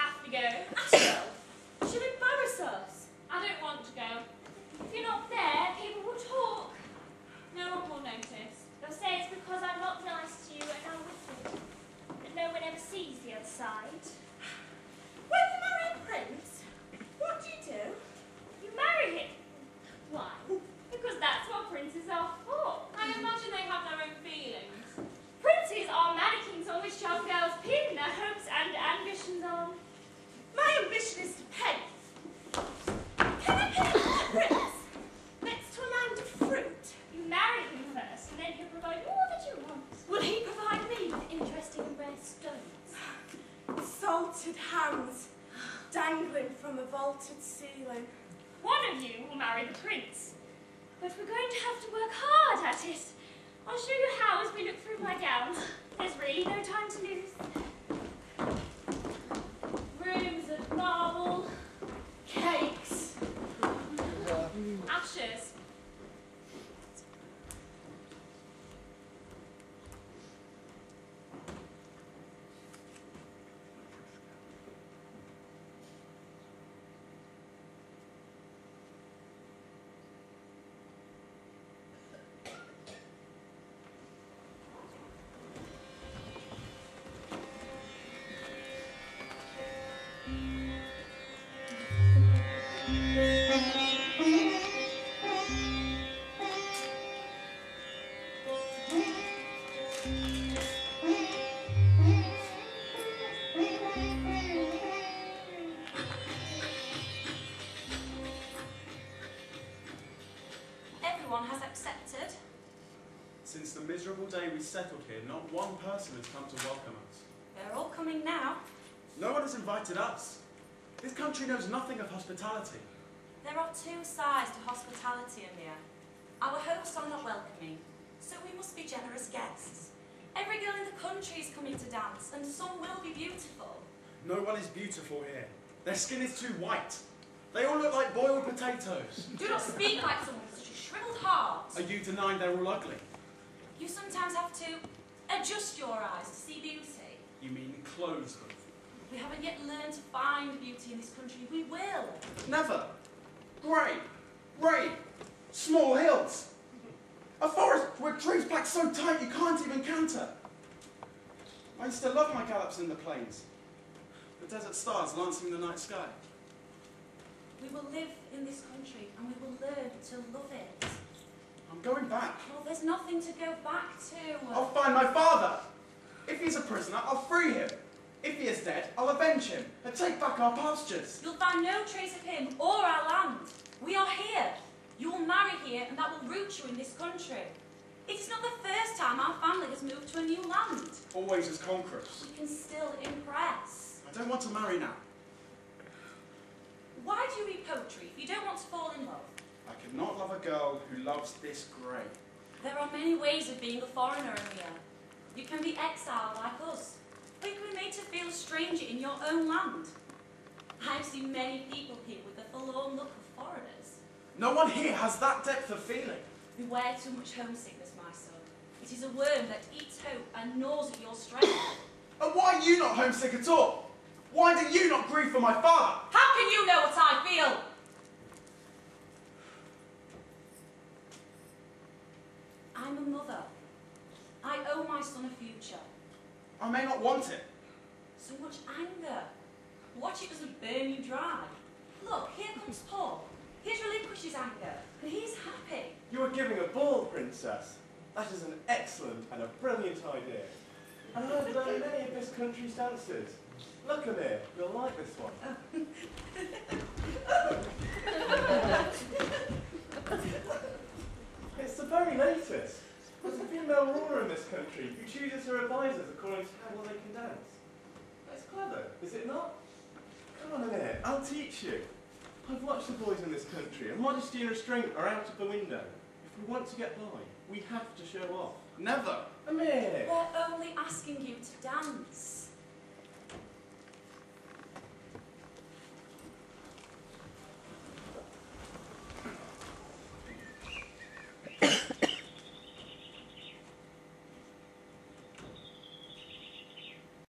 have to go. Ashwell, she'll embarrass us. I don't want to go. If you're not there, people will talk. No one will notice. They'll say it's because I'm not nice to you and I'm wicked. But no one ever sees the other side. When you marry a prince, what do? You marry him. Why? Because that's what princes are for. I imagine they have their own feelings. Princes are mannequins on which young girls pin their hopes and ambitions on. My ambition is to pay. Can I pay for that prince? Next to a mound of fruit. You marry him first, and then he'll provide all that you want. Will he provide me with Interesting and rare stones. salted hams dangling from a vaulted ceiling? One of you will marry the prince. But we're going to have to work hard at it. I'll show you how as we look through my gowns. There's really no time to lose. Rooms of marble, cakes, ashes. Everyone has accepted. Since the miserable day we settled here, not one person has come to welcome us. They're all coming now. No one has invited us. This country knows nothing of hospitality. There are two sides to hospitality, Amir. Our hosts are not welcoming, so we must be generous guests. Every girl in the country is coming to dance, and some will be beautiful. No one is beautiful here. Their skin is too white. They all look like boiled potatoes. Do not speak like someone with such a shriveled heart. Are you denying they're all ugly? You sometimes have to adjust your eyes to see beauty. You mean close them? We haven't yet learned to find beauty in this country. We will. Never. Grey, rain, small hills. A forest where trees packed so tight you can't even canter. I used to love my gallops in the plains. The desert stars lancing in the night sky. We will live in this country and we will learn to love it. I'm going back. Well, there's nothing to go back to. I'll find my father. If he's a prisoner, I'll free him. If he is dead, I'll avenge him and take back our pastures. You'll find no trace of him or our land. We are here. You will marry here and that will root you in this country. It is not the first time our family has moved to a new land. Always as conquerors. We can still impress. I don't want to marry now. Why do you read poetry if you don't want to fall in love? I could not love a girl who loves this grey. There are many ways of being a foreigner in here. You can be exiled like us, or you can be made to feel a stranger in your own land. I've seen many people here with the forlorn look of foreigners. No one here has that depth of feeling. Beware too much homesickness, my son. It is a worm that eats hope and gnaws at your strength. And why are you not homesick at all? Why do you not grieve for my father? How can you know what I feel? I'm a mother. I owe my son a future. I may not want it. So much anger. Watch it doesn't burn you dry. Look, here comes Paul. He's relinquished his anger, and he's happy. You are giving a ball, Princess. That is an excellent and a brilliant idea. And I've learned many of this country's dances. Look, Amir, you'll like this one. It's the very latest. There's a female ruler in this country who chooses her advisors according to how well they can dance. That's clever, is it not? Come on, Amir, I'll teach you. I've watched the boys in this country, and modesty and restraint are out of the window. If we want to get by, we have to show off. Never. Amir! They're only asking you to dance.